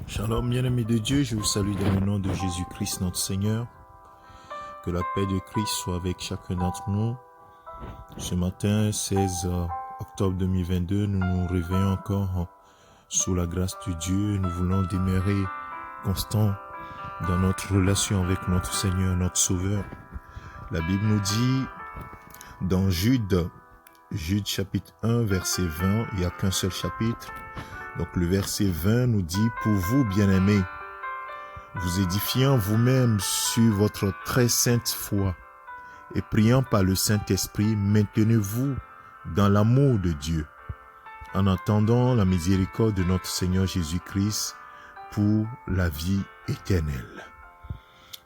Shalom, bien-aimés de Dieu, je vous salue dans le nom de Jésus-Christ notre Seigneur. Que la paix de Christ soit avec chacun d'entre nous. Ce matin, 16 octobre 2022, nous nous réveillons encore sous la grâce de Dieu. Nous voulons demeurer constants dans notre relation avec notre Seigneur, notre Sauveur. La Bible nous dit dans Jude chapitre 1, verset 20, il n'y a qu'un seul chapitre. Donc le verset 20 nous dit « Pour vous, bien-aimés, vous édifiant vous-même sur votre très sainte foi et priant par le Saint-Esprit, maintenez-vous dans l'amour de Dieu, en attendant la miséricorde de notre Seigneur Jésus-Christ pour la vie éternelle. »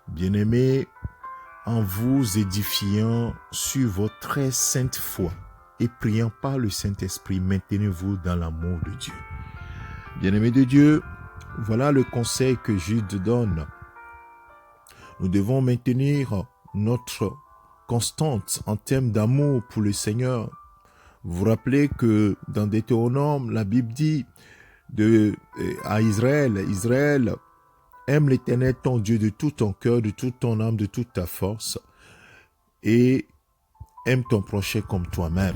Bien-aimés, en vous édifiant sur votre très sainte foi et priant par le Saint-Esprit, maintenez-vous dans l'amour de Dieu. Bien-aimés de Dieu, voilà le conseil que Jude donne. Nous devons maintenir notre constante en termes d'amour pour le Seigneur. Vous vous rappelez que dans Deutéronome, la Bible dit à Israël, Israël, aime l'Éternel ton Dieu de tout ton cœur, de toute ton âme, de toute ta force, et aime ton prochain comme toi-même.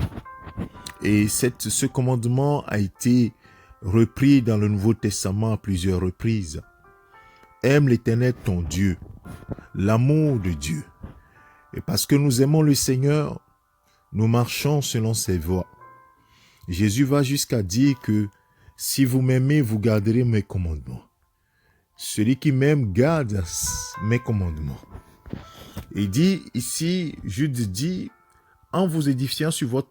Et ce commandement a été repris dans le Nouveau Testament à plusieurs reprises. Aime l'Éternel ton Dieu, l'amour de Dieu. Et parce que nous aimons le Seigneur, nous marchons selon ses voies. Jésus va jusqu'à dire que si vous m'aimez, vous garderez mes commandements. Celui qui m'aime garde mes commandements. Il dit ici, Jude dit, en vous édifiant sur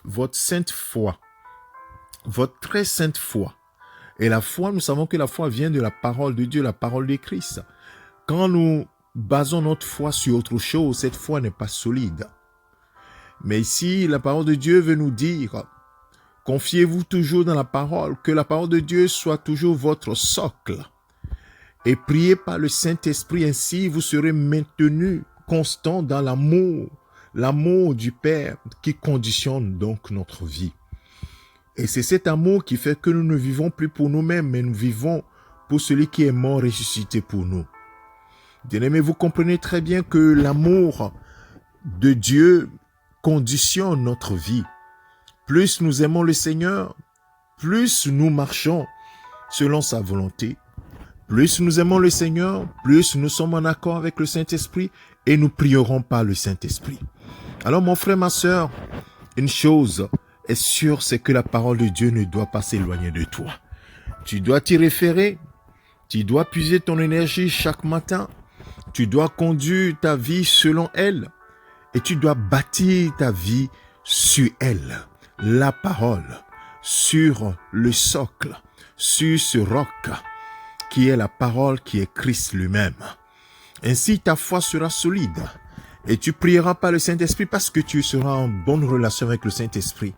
votre sainte foi, votre très sainte foi. Et la foi, nous savons que la foi vient de la parole de Dieu, la parole de Christ. Quand nous basons notre foi sur autre chose, cette foi n'est pas solide. Mais ici, la parole de Dieu veut nous dire, confiez-vous toujours dans la parole, que la parole de Dieu soit toujours votre socle. Et priez par le Saint-Esprit, ainsi vous serez maintenus constants dans l'amour du Père qui conditionne donc notre vie. Et c'est cet amour qui fait que nous ne vivons plus pour nous-mêmes, mais nous vivons pour celui qui est mort ressuscité pour nous. Bien-aimés, vous comprenez très bien que l'amour de Dieu conditionne notre vie. Plus nous aimons le Seigneur, plus nous marchons selon sa volonté. Plus nous aimons le Seigneur, plus nous sommes en accord avec le Saint-Esprit et nous prierons par le Saint-Esprit. Alors mon frère, ma sœur, une chose est sûre, c'est que la parole de Dieu ne doit pas s'éloigner de toi. Tu dois t'y référer, tu dois puiser ton énergie chaque matin, tu dois conduire ta vie selon elle et tu dois bâtir ta vie sur elle, la parole, sur le socle, sur ce roc qui est la parole, qui est Christ lui-même. Ainsi, ta foi sera solide et tu prieras par le Saint-Esprit parce que tu seras en bonne relation avec le Saint-Esprit.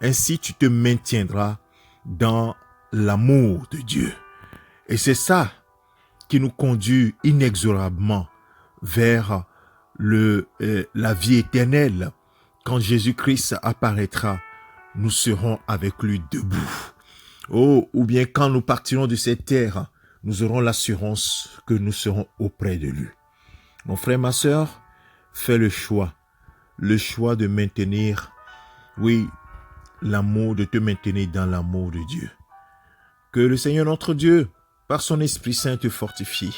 Ainsi, tu te maintiendras dans l'amour de Dieu. Et c'est ça qui nous conduit inexorablement vers la vie éternelle. Quand Jésus-Christ apparaîtra, nous serons avec lui debout. Oh, ou bien quand nous partirons de cette terre, nous aurons l'assurance que nous serons auprès de lui. Mon frère, ma sœur, fais le choix de maintenir, l'amour, de te maintenir dans l'amour de Dieu. Que le Seigneur notre Dieu, par son Esprit Saint, te fortifie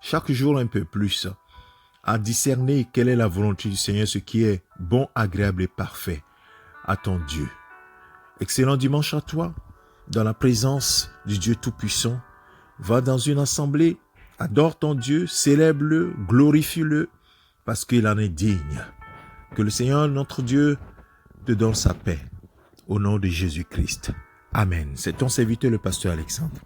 chaque jour un peu plus à discerner quelle est la volonté du Seigneur, ce qui est bon, agréable et parfait à ton Dieu. Excellent dimanche à toi, dans la présence du Dieu Tout-Puissant. Va dans une assemblée, adore ton Dieu, célèbre-le, glorifie-le, parce qu'il en est digne. Que le Seigneur notre Dieu te donne sa paix. Au nom de Jésus-Christ. Amen. C'est ton serviteur, le pasteur Alexandre.